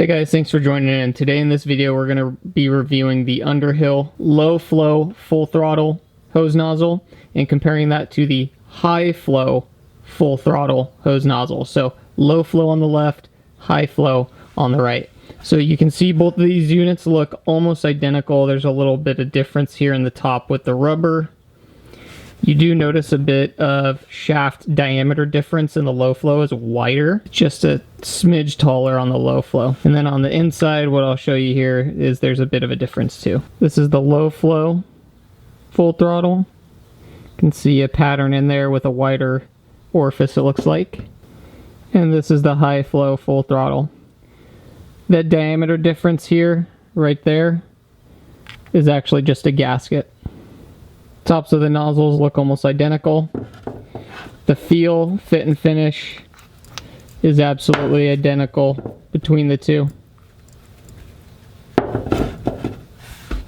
guys, thanks for joining in. Today in this video we're going to be reviewing the UnderHill low flow full throttle hose nozzle and comparing that to the high flow full throttle hose nozzle. So low flow on the left, high flow on the right. So you can see both of these units look almost identical. There's a little bit of difference here in the top with the rubber. You do notice a bit of shaft diameter difference, in the low flow is wider, just a smidge taller on the low flow. And then on the inside, what I'll show you here is there's a bit of a difference too. This is the low flow full throttle. You can see a pattern in there with a wider orifice, it looks like. And this is the high flow full throttle. That diameter difference here, right there, is actually just a gasket. Tops of the nozzles look almost identical. The feel, fit, and finish is absolutely identical between the two.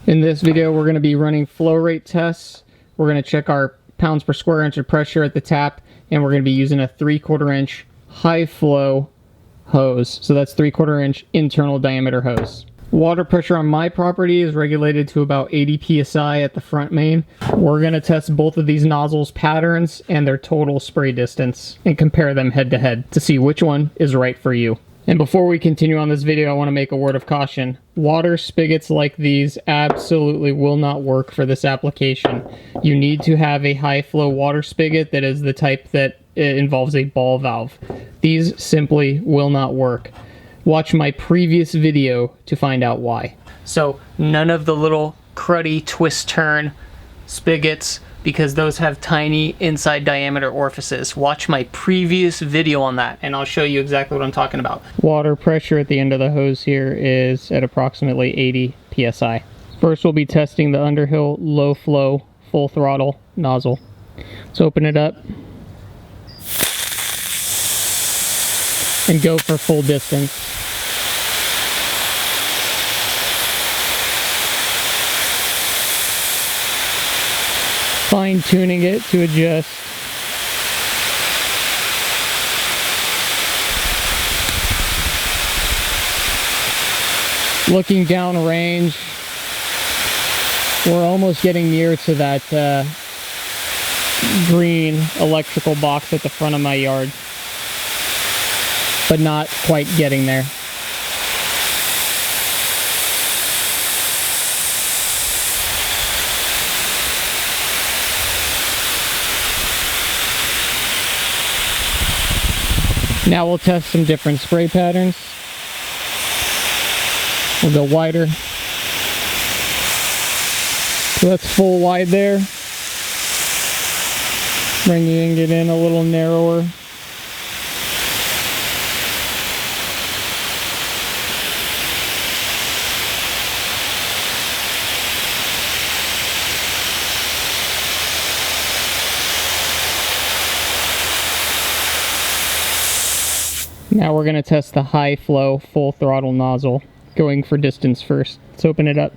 In this video, we're going to be running flow rate tests. We're going to check our pounds per square inch of pressure at the tap, and we're going to be using a 3/4 inch high flow hose. So that's 3/4 inch internal diameter hose. Water pressure on my property is regulated to about 80 psi at the front main. We're going to test both of these nozzles patterns and their total spray distance and compare them head to head to see which one is right for you. And before we continue on this video, I want to make a word of caution. Water spigots like these absolutely will not work for this application. You need to have a high flow water spigot that is the type that involves a ball valve. These simply will not work. Watch my previous video to find out why. So none of the little cruddy twist turn spigots, because those have tiny inside diameter orifices. Watch my previous video on that and I'll show you exactly what I'm talking about. Water pressure at the end of the hose here is at approximately 80 psi. First we'll be testing the UnderHill low flow full throttle nozzle. Let's open it up and go for full distance. Fine tuning it to adjust. Looking down range, we're almost getting near to that green electrical box at the front of my yard, but not quite getting there. Now we'll test some different spray patterns. We'll go wider. So that's full wide there. Bringing it in a little narrower. Now we're going to test the high flow full throttle nozzle, going for distance first. Let's open it up.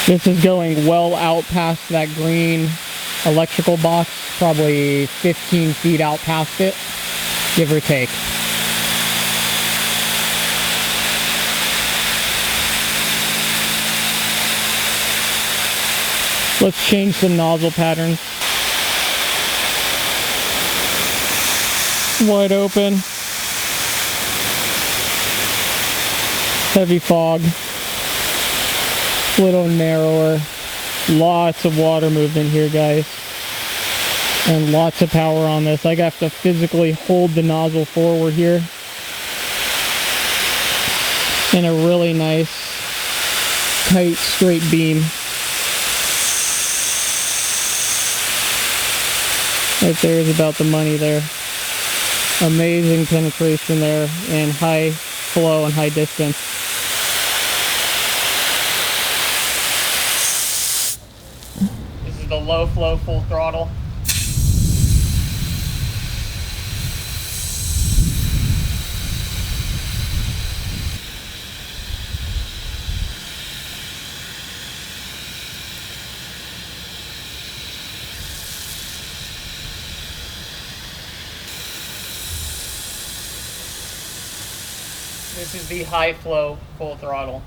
This is going well out past that green electrical box, probably 15 feet out past it, give or take. Let's change some nozzle patterns. Wide open. Heavy fog. Little narrower. Lots of water movement here, guys, and lots of power on this. I have to physically hold the nozzle forward here in a really nice tight straight beam. Right there is about the money there. Amazing penetration there and high flow and high distance. The low flow full throttle. This is the high flow full throttle.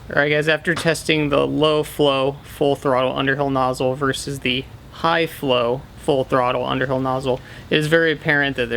Alright guys, after testing the low flow full throttle UnderHill nozzle versus the high flow full throttle UnderHill nozzle, it is very apparent that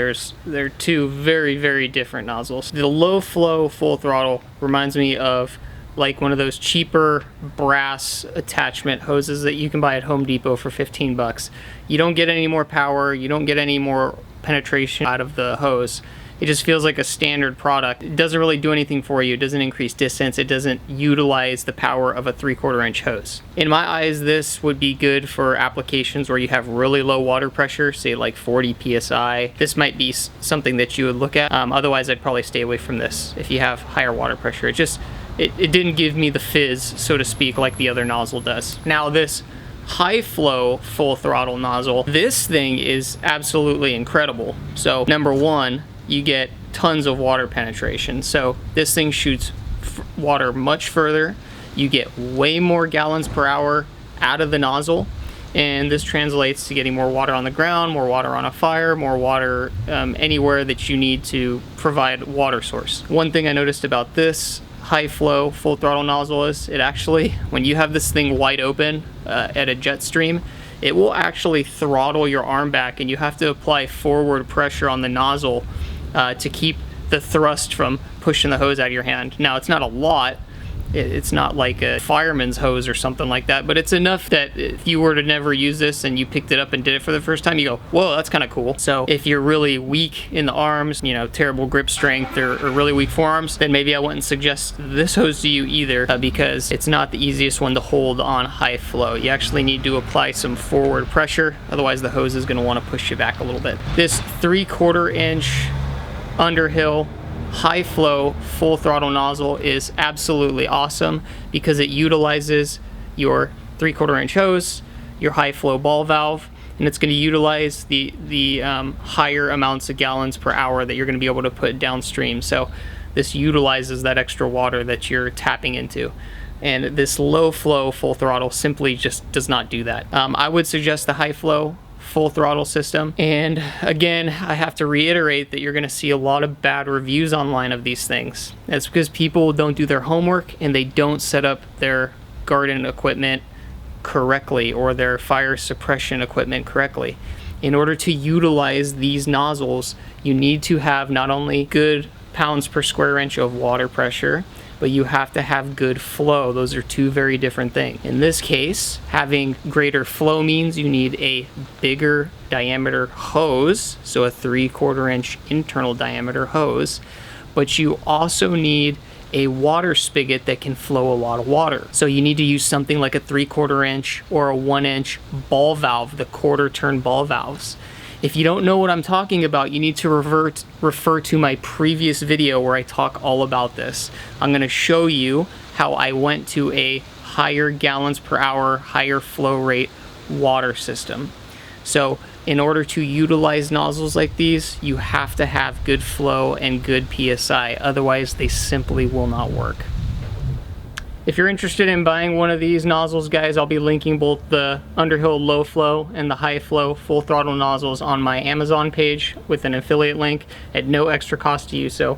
they're two very different nozzles. The low flow full throttle reminds me of like one of those cheaper brass attachment hoses that you can buy at Home Depot for 15 bucks. You don't get any more power, you don't get any more penetration out of the hose. It just feels like a standard product. It doesn't really do anything for you. It doesn't increase distance. It doesn't utilize the power of a 3/4 inch hose. In my eyes, this would be good for applications where you have really low water pressure, say like 40 PSI. This might be something that you would look at. Otherwise, I'd probably stay away from this if you have higher water pressure. It didn't give me the fizz, so to speak, like the other nozzle does. Now this high flow full throttle nozzle, this thing is absolutely incredible. So number one, you get tons of water penetration. So this thing shoots water much further. You get way more gallons per hour out of the nozzle, and this translates to getting more water on the ground, more water on a fire, more water anywhere that you need to provide water source. One thing I noticed about this high flow full throttle nozzle is it actually, when you have this thing wide open at a jet stream, it will actually throttle your arm back, and you have to apply forward pressure on the nozzle to keep the thrust from pushing the hose out of your hand. Now, it's not a lot. It's not like a fireman's hose or something like that, but it's enough that if you were to never use this and you picked it up and did it for the first time, you go, whoa, that's kind of cool. So if you're really weak in the arms, you know, terrible grip strength or really weak forearms, then maybe I wouldn't suggest this hose to you either, because it's not the easiest one to hold on high flow. You actually need to apply some forward pressure, otherwise the hose is going to want to push you back a little bit. This 3/4 inch UnderHill high flow full throttle nozzle is absolutely awesome because it utilizes your 3/4 inch hose, your high flow ball valve, and it's going to utilize the higher amounts of gallons per hour that you're going to be able to put downstream. So this utilizes that extra water that you're tapping into, and this low flow full throttle simply just does not do that. I would suggest the high flow full throttle system, and again, I have to reiterate that you're going to see a lot of bad reviews online of these things. That's because people don't do their homework and they don't set up their garden equipment correctly or their fire suppression equipment correctly. In order to utilize these nozzles, you need to have not only good pounds per square inch of water pressure, but you have to have good flow. Those are two very different things. In this case, having greater flow means you need a bigger diameter hose, so a 3/4 inch internal diameter hose, but you also need a water spigot that can flow a lot of water. So you need to use something like a 3/4 inch or a 1 inch ball valve, the quarter turn ball valves. If you don't know what I'm talking about, you need to refer to my previous video where I talk all about this. I'm going to show you how I went to a higher gallons per hour, higher flow rate water system. So in order to utilize nozzles like these, you have to have good flow and good PSI. Otherwise, they simply will not work. If you're interested in buying one of these nozzles, guys, I'll be linking both the UnderHill low flow and the high flow full throttle nozzles on my Amazon page with an affiliate link at no extra cost to you. So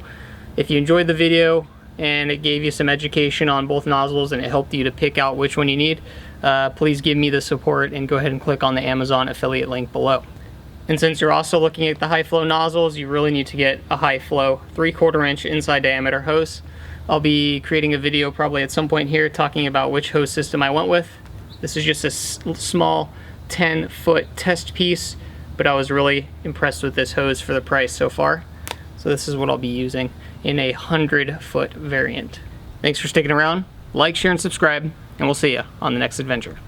if you enjoyed the video and it gave you some education on both nozzles and it helped you to pick out which one you need, please give me the support and go ahead and click on the Amazon affiliate link below. And since you're also looking at the high flow nozzles, you really need to get a high flow 3/4 inch inside diameter hose. I'll be creating a video probably at some point here talking about which hose system I went with. This is just a small 10-foot test piece, but I was really impressed with this hose for the price so far. So this is what I'll be using in a 100-foot variant. Thanks for sticking around. Like, share, and subscribe, and we'll see you on the next adventure.